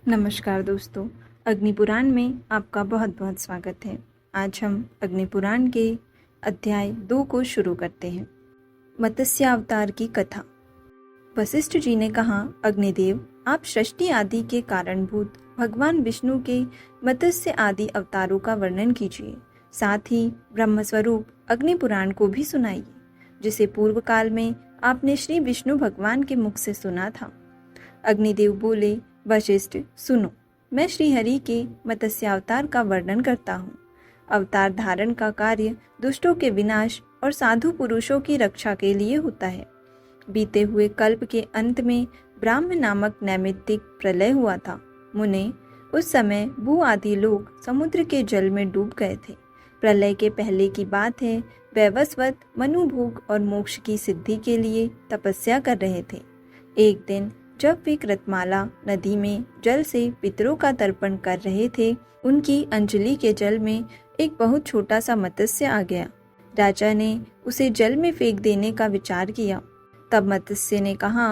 नमस्कार दोस्तों, अग्निपुराण में आपका बहुत बहुत स्वागत है। आज हम अग्निपुराण के अध्याय 2 को शुरू करते हैं। मत्स्य अवतार की कथा। वशिष्ठ जी ने कहा, अग्निदेव, आप सृष्टि आदि के कारणभूत भगवान विष्णु के मत्स्य आदि अवतारों का वर्णन कीजिए। साथ ही ब्रह्मस्वरूप अग्निपुराण को भी सुनाइए, जिसे पूर्व काल में आपने श्री विष्णु भगवान के मुख से सुना था। अग्निदेव बोले, वशिष्ठ, सुनो, मैं श्री हरि के मत्स्य अवतार का वर्णन करता हूँ। अवतार धारण का कार्य दुष्टों के विनाश और साधु पुरुषों की रक्षा के लिए होता है। बीते हुए कल्प के अंत में ब्राह्म नामक नैमित्तिक प्रलय हुआ था। मुने, उस समय भू आदि लोग समुद्र के जल में डूब गए थे। प्रलय के पहले की बात है। वैवस्वत मनु भोग और मोक्ष की सिद्धि के लिए तपस्या कर रहे थे। एक दिन जब वे कृतमाला नदी में जल से पितरों का तर्पण कर रहे थे, उनकी अंजलि के जल में एक बहुत छोटा सा मत्स्य आ गया। राजा ने उसे जल में फेंक देने का विचार किया। तब मत्स्य ने कहा,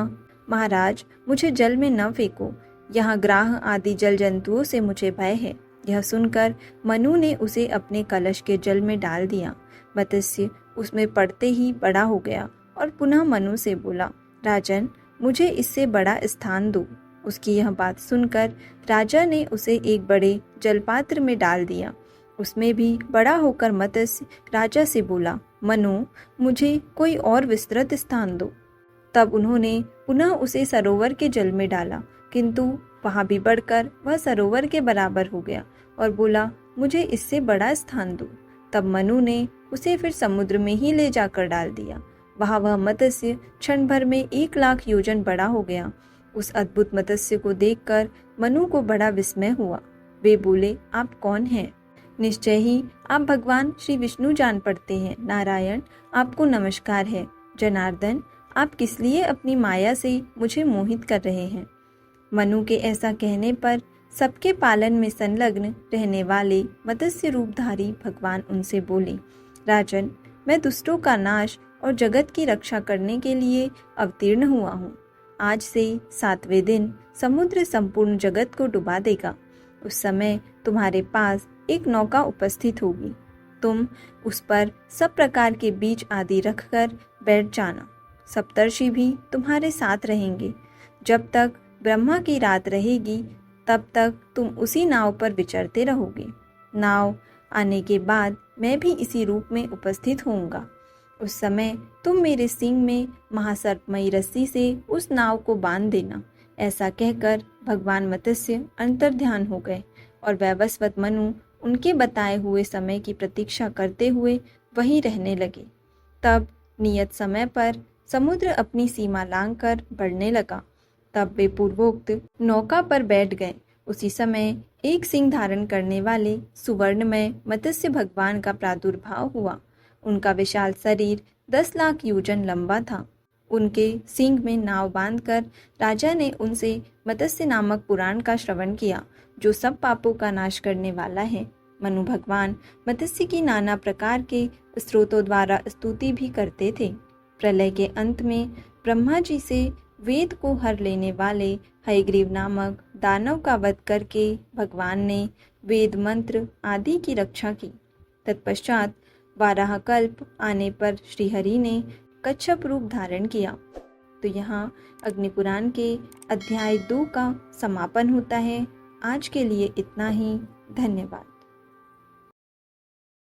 महाराज, मुझे जल में न फेंको, यहाँ ग्राह आदि जल जंतुओं से मुझे भय है। यह सुनकर मनु ने उसे अपने कलश के जल में डाल दिया। मत्स्य उसमें पड़ते ही बड़ा हो गया और पुनः मनु से बोला, राजन, मुझे इससे बड़ा स्थान दो। उसकी यह बात सुनकर राजा ने उसे एक बड़े जलपात्र में डाल दिया। उसमें भी बड़ा होकर मत्स्य राजा से बोला, मनु, मुझे कोई और विस्तृत स्थान दो। तब उन्होंने पुनः उसे सरोवर के जल में डाला, किंतु वहां भी बढ़कर वह सरोवर के बराबर हो गया और बोला, मुझे इससे बड़ा स्थान दो। तब मनु ने उसे फिर समुद्र में ही ले जाकर डाल दिया। वह मत्स्य क्षण भर में 1,00,000 योजन बड़ा हो गया। उस अद्भुत मत्स्य को देखकर मनु को बड़ा विस्मय हुआ। वे बोले, आप कौन हैं? निश्चय ही आप भगवान श्री विष्णु जान पड़ते हैं। नारायण, आपको नमस्कार है। जनार्दन, आप किस लिए अपनी माया से मुझे मोहित कर रहे हैं? मनु के ऐसा कहने पर सबके पालन में संलग्न रहने वाले मत्स्य रूपधारी भगवान उनसे बोले, राजन, मैं दुष्टों का नाश और जगत की रक्षा करने के लिए अवतीर्ण हुआ हूँ। आज से 7वें दिन समुद्र संपूर्ण जगत को डुबा देगा। उस समय तुम्हारे पास एक नौका उपस्थित होगी। तुम उस पर सब प्रकार के बीज आदि रखकर बैठ जाना। सप्तर्षि भी तुम्हारे साथ रहेंगे। जब तक ब्रह्मा की रात रहेगी, तब तक तुम उसी नाव पर विचरते रहोगे। नाव आने के बाद मैं भी इसी रूप में उपस्थित होऊंगा। उस समय तुम मेरे सींग में महासर्पमयी रस्सी से उस नाव को बांध देना। ऐसा कहकर भगवान मत्स्य अंतर्ध्यान हो गए और वैवस्वत मनु उनके बताए हुए समय की प्रतीक्षा करते हुए वहीं रहने लगे। तब नियत समय पर समुद्र अपनी सीमा लांघकर बढ़ने लगा। तब वे पूर्वोक्त नौका पर बैठ गए। उसी समय एक सिंह धारण करने वाले सुवर्णमय मत्स्य भगवान का प्रादुर्भाव हुआ। उनका विशाल शरीर 10,00,000 योजन लंबा था। उनके सींग में नाव बांधकर राजा ने उनसे मत्स्य नामक पुराण का श्रवण किया, जो सब पापों का नाश करने वाला है। मनु भगवान मत्स्य की नाना प्रकार के स्रोतों द्वारा स्तुति भी करते थे। प्रलय के अंत में ब्रह्मा जी से वेद को हर लेने वाले हयग्रीव नामक दानव का वध करके भगवान ने वेद मंत्र आदि की रक्षा की। तत्पश्चात 12 कल्प आने पर श्रीहरि ने कच्छप रूप धारण किया। तो यहाँ अग्निपुराण के अध्याय 2 का समापन होता है। आज के लिए इतना ही। धन्यवाद।